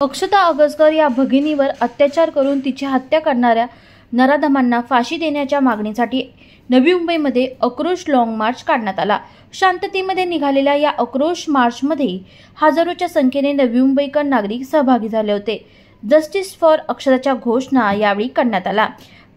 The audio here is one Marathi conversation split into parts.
अक्षता अगसकर या भगिनीवर अत्याचार करून तिची हत्या करणाऱ्या नराधमांना फाशी देण्याच्या मागणीसाठी नवी मुंबईमध्ये आक्रोश लॉंग मार्च काढण्यात आला। शांततेमध्ये निघालेल्या या आक्रोश मार्चमध्ये हजारोच्या संख्येने नवी मुंबईकर नागरिक सहभागी झाले होते। जस्टिस फॉर अक्षताच्या घोषणा यावेळी करण्यात आला।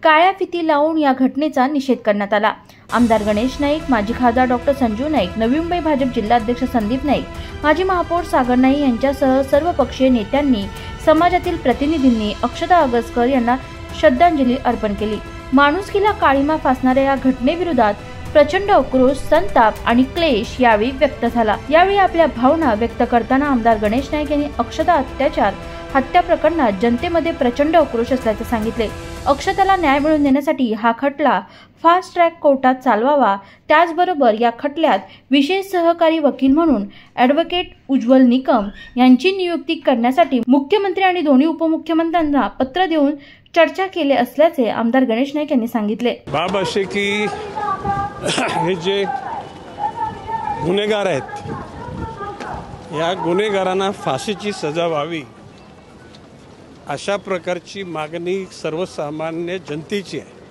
काळ्या फिती लावून या घटनेचा निषेध करण्यात आला। आमदार गणेश नाईक, माजी खासदार डॉक्टर संजू नाईक, नवी मुंबई भाजप जिल्हाध्यक्ष संदीप नाईक, माजी महापौर सागर नाईक यांच्यासह सर्व पक्षीय नेत्यांनी, समाजातील प्रतिनिधींनी अक्षता अगसकर यांना श्रद्धांजली अर्पण केली। माणुसकीला काळीमा फासणाऱ्या या घटनेविरोधात प्रचंड आक्रोश, संताप आणि क्लेश यावेळी व्यक्त झाला। यावेळी आपल्या भावना व्यक्त करताना आमदार गणेश नाईक यांनी अक्षता हत्या प्रकरणात जनतेमध्ये प्रचंड आक्रोश असल्याचे सांगितले। अक्षताला न्याय मिळवून देण्यासाठी हा खटला फास्ट ट्रॅक कोर्टात चालवावा। त्याचबरोबर या खटल्यात विशेष सहकारी वकील म्हणून ॲडव्होकेट उज्ज्वल निकम यांची नियुक्ती करण्यासाठी मुख्यमंत्री आणि दोन्ही उपमुख्यमंत्र्यांना पत्र देऊन चर्चा केली असल्याचे आमदार गणेश नाईक यांनी सांगितले। बाब असे की हे जे गुन्हेगार आहेत, या गुन्हेगारांना फाशीची सजा व्हावी अशा प्रकारची मागणी सर्वसामान्य जनतेची आहे।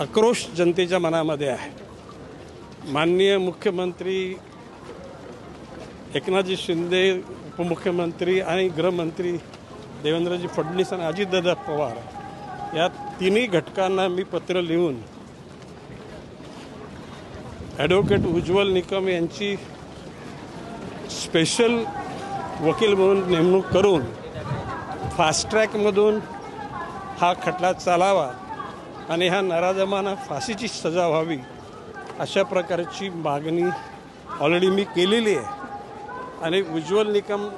आक्रोश जनतेच्या मनामध्ये आहे। माननीय मुख्यमंत्री एकनाथजी शिंदे, उपमुख्यमंत्री आणि गृहमंत्री देवेंद्रजी फडणवीस आणि अजितदादा पवार या तिन्ही घटकांना मी पत्र लिहून ॲडव्होकेट उज्ज्वल निकम यांची स्पेशल वकील म्हणून नेमणूक करून फास्ट ट्रॅकमधून हा खटला चालावा आणि ह्या नराधमांना फाशीची सजा व्हावी अशा प्रकारची मागणी ऑलरेडी मी केलेली आहे आणि उज्ज्वल निकम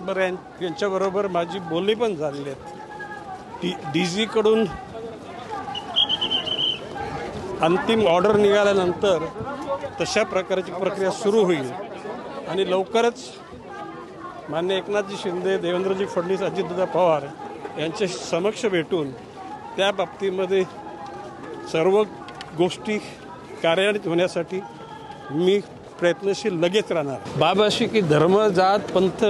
यांच्याबरोबर माझी बोलणी पण झालेली आहेत। DG कडून अंतिम ऑर्डर निघाल्यानंतर तशा प्रकारची प्रक्रिया सुरू होईल आणि लवकरच माननीय एकनाथजी शिंदे, देवेंद्रजी फडणवीस, अजितदादा पवार यांच्या समक्ष भेटून त्या बाबतीमध्ये सर्व गोष्टी कार्यान्वित होण्यासाठी मी प्रयत्नशील लगेच राहणार। बाब अशी की धर्म, जात, पंथ,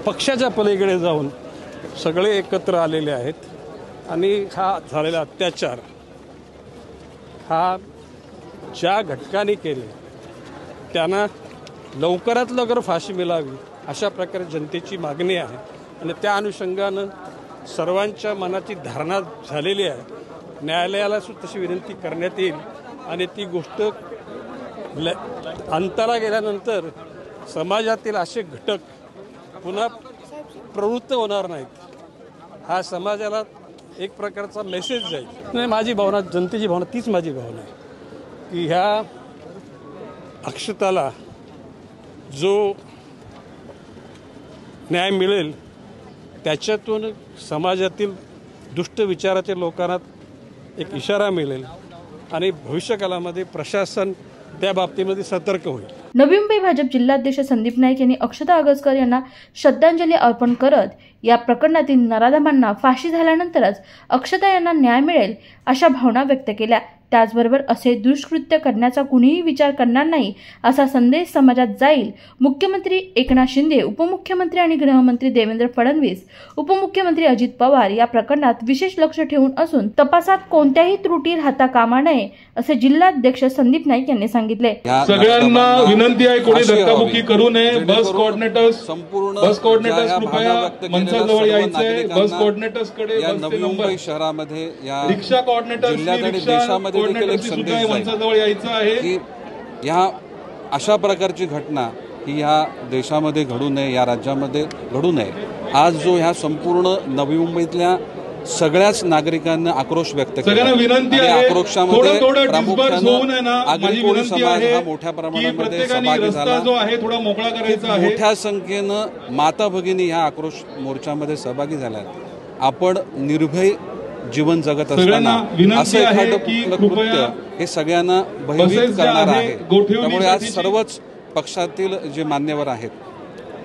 पक्षाच्या पलीकडे जाऊन सगळे एकत्र आलेले आहेत आणि हा झालेला अत्याचार हा ज्या घटकांनी केले त्यांना लवकरात लवकर फाशी मिळावी अशा प्रकारे जनतेची मागणी आहे आणि त्या अनुषंगानं सर्वांच्या मनाची धारणा झालेली आहे। न्यायालयाला सुद्धा तशी विनंती करण्यात येईल आणि ती गोष्ट अंताला गेल्यानंतर समाजातील असे घटक पुन्हा प्रवृत्त होणार नाहीत। हा समाजाला एक प्रकारचा मेसेज जाईल। नाही, माझी भावना, जनतेची भावना तीच माझी भावना आहे की ह्या अक्षताला जो न्याय मिळेल त्याच्यातून समाजातील दुष्ट विचाराच्या लोकांना एक इशारा मिळेल आणि भविष्यकालामध्ये प्रशासन त्या बाबतीमध्ये सतर्क होईल। नवी मुंबई भाजप जिल्हाध्यक्ष संदीप नाईक यांनी अक्षता अगसकर यांना श्रद्धांजली अर्पण करत या प्रकरणातील नराधमांना फाशी झाल्यानंतरच अक्षता यांना न्याय मिळेल अशा भावना व्यक्त केल्या। त्याचबरोबर असे दुष्कृत्य करण्याचा कुणीही विचार करणार नाही असा संदेश समाजात जाईल। मुख्यमंत्री एकनाथ शिंदे, उपमुख्यमंत्री आणि गृहमंत्री देवेंद्र फडणवीस, उपमुख्यमंत्री अजित पवार या प्रकरणात विशेष लक्ष ठेवून असून तपासात कोणत्याही त्रुटी राहता कामा नये असे जिल्हाध्यक्ष संदीप नाईक यांनी सांगितले। सगळ्यांना विनंती आहे, कोणी धक्काबुक्की करू नये। बस कोऑर्डिनेटर्स कृपया मंचाजवळ यायचंय। बस कोऑर्डिनेटर्स कडे नवी मुंबई शहरामध्ये या रिक्षा कोऑर्डिनेटर्स देशामध्ये देखील एक संदेश मंचाजवळ यायचं आहे की ह्या अशा प्रकारची घटना ही ह्या देशामध्ये घडू नये, या राज्यामध्ये घडू नये। आज जो ह्या संपूर्ण नवी मुंबईतल्या सगळ्याच नागरिकांनी आक्रोश व्यक्त केला, विनंती आहे आक्रोशामध्ये प्रामुख्याने आगरी कोळी समाज हा मोठ्या प्रमाणामध्ये सहभागी झाला। जो आहे थोडा मोकळा करायचा आहे। मोठ्या संख्येनं माता भगिनी ह्या आक्रोश मोर्चामध्ये सहभागी झाल्या। आपण निर्भय जीवन जगत असताना असं एखादं कृत्य हे सगळ्यांना भयभीत करणार आहे। त्यामुळे आज सर्वच पक्षातील जे मान्यवर आहेत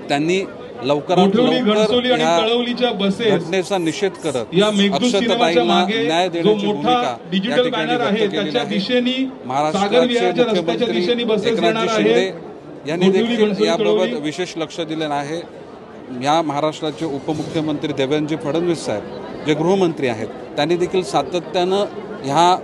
त्यांनी लवकरात लवकर या घटनेचा निषेध करत अक्षताताईंना न्याय देण्याची भूमिका या ठिकाणी व्यक्त केलेली आहे। महाराष्ट्राचे मुख्यमंत्री एकनाथजी शिंदे यांनी देखील याबाबत विशेष लक्ष दिलेलं आहे। या महाराष्ट्राचे उपमुख्यमंत्री देवेंद्रजी फडणवीस साहेब जे गृहमंत्री आहेत त्यांनी देखील सातत्यानं ह्या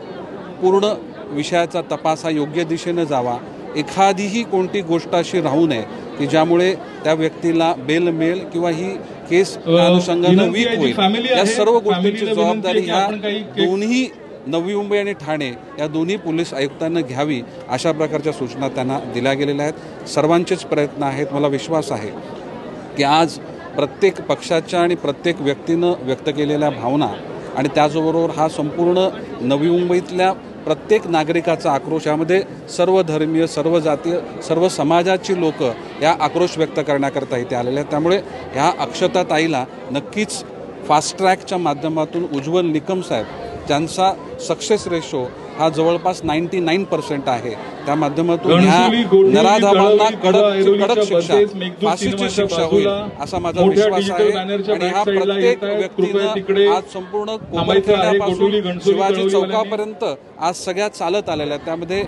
पूर्ण विषयाचा तपास हा योग्य दिशेने जावा, एखादीही कोणती गोष्ट अशी राहू नये की ज्यामुळे त्या व्यक्तीला बेल मिळेल किंवा ही केस अनुषंगाने वीक होईल। या सर्व गोष्टींची जबाबदारी ह्या दोन्ही नवी मुंबई आणि ठाणे या दोन्ही पोलीस आयुक्तांना घ्यावी अशा प्रकारच्या सूचना त्यांना दिल्या गेलेल्या आहेत। सर्वांचेच प्रयत्न आहेत। मला विश्वास आहे की आज प्रत्येक पक्षाच्या आणि प्रत्येक व्यक्तीनं व्यक्त केलेल्या भावना आणि त्याचबरोबर हा संपूर्ण नवी मुंबईतल्या प्रत्येक नागरिकाचा आक्रोश, यामध्ये सर्व धर्मीय, सर्व जातीय, सर्व समाजाची लोक या आक्रोश व्यक्त करण्याकरता इथे आलेले आहेत। त्यामुळे ह्या अक्षता ताईला नक्कीच फास्ट ट्रॅकच्या माध्यमातून उज्ज्वल निकम साहेब ज्यांचा सक्सेस रेशो हा जवळपास 99% आहे, त्या माध्यमातून ह्या नराधमांना कडक शिक्षा, फाशीची शिक्षा होईल असा माझा विश्वास आहे। आणि ह्या प्रत्येक व्यक्तीनं आज संपूर्ण कोमरखेड्यापासून शिवाजी चौकापर्यंत आज सगळ्या चालत आलेल्या आहेत। त्यामध्ये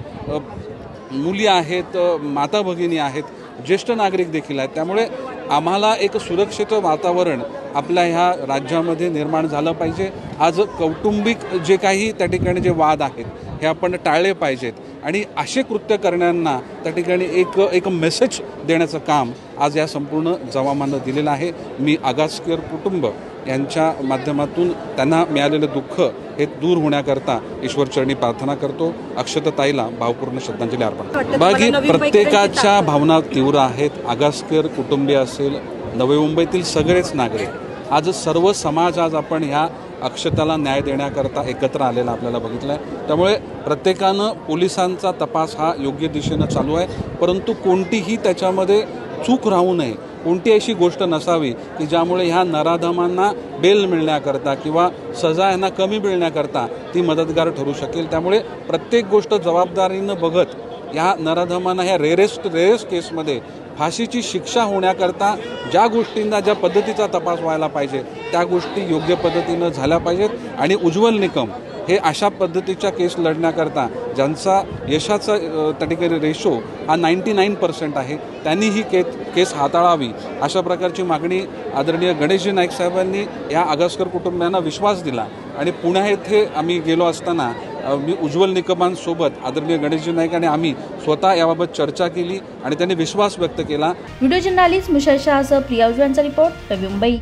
मुली आहेत, माता भगिनी आहेत, ज्येष्ठ नागरिक देखील आहेत। त्यामुळे आम्हाला एक सुरक्षित वातावरण आपल्या ह्या राज्यामध्ये निर्माण झालं पाहिजे। आज कौटुंबिक जे काही त्या ठिकाणी जे वाद आहेत हे आपण टाळले पाहिजेत आणि असे कृत्य करणाऱ्यांना त्या ठिकाणी एक मेसेज देण्याचं काम आज या संपूर्ण जमावानं दिलेलं आहे। मी आगासकर कुटुंब यांच्या माध्यमातून त्यांना मिळालेलं दुःख हे दूर होण्याकरता ईश्वरचरणी प्रार्थना करतो। अक्षताताईला भावपूर्ण श्रद्धांजली अर्पण। बाकी प्रत्येकाच्या भावना तीव्र आहेत। आगासकर कुटुंबीय असेल, नवी मुंबईतील सगळेच नागरिक, आज सर्व समाज आज आपण ह्या अक्षताला न्याय देण्याकरता एकत्र आलेला आपल्याला बघितलं आहे। त्यामुळे प्रत्येकानं पोलिसांचा तपास हा योग्य दिशेनं चालू आहे, परंतु कोणतीही त्याच्यामध्ये चूक राहू नये, कोणती अशी गोष्ट नसावी की ज्यामुळे ह्या नराधमांना बेल मिळण्याकरता किंवा सजा यांना कमी मिळण्याकरता ती मदतगार ठरू शकेल। त्यामुळे प्रत्येक गोष्ट जबाबदारीनं बघत ह्या नराधमांना ह्या रेरेस्ट केसमध्ये फाशीची शिक्षा होण्याकरता ज्या गोष्टींना ज्या पद्धतीचा तपास व्हायला पाहिजे त्या गोष्टी योग्य पद्धतीनं झाल्या पाहिजेत। आणि उज्ज्वल निकम हे अशा पद्धतीच्या केस लढण्याकरता ज्यांचा यशाचा त्या ठिकाणी रेशो हा 99% आहे त्यांनी ही केस हाताळावी अशा प्रकारची मागणी आदरणीय गणेशजी नाईक साहेबांनी या आगासकर कुटुंबियांना विश्वास दिला। आणि पुणे येथे आम्ही गेलो असताना मी उज्ज्वल निकमांसोबत आदरणीय गणेशजी नाईक आणि आम्ही स्वतः याबाबत चर्चा केली आणि त्यांनी विश्वास व्यक्त केला। Video journalist मुशल शाहसह Priya उजवांचा report, Navi Mumbai.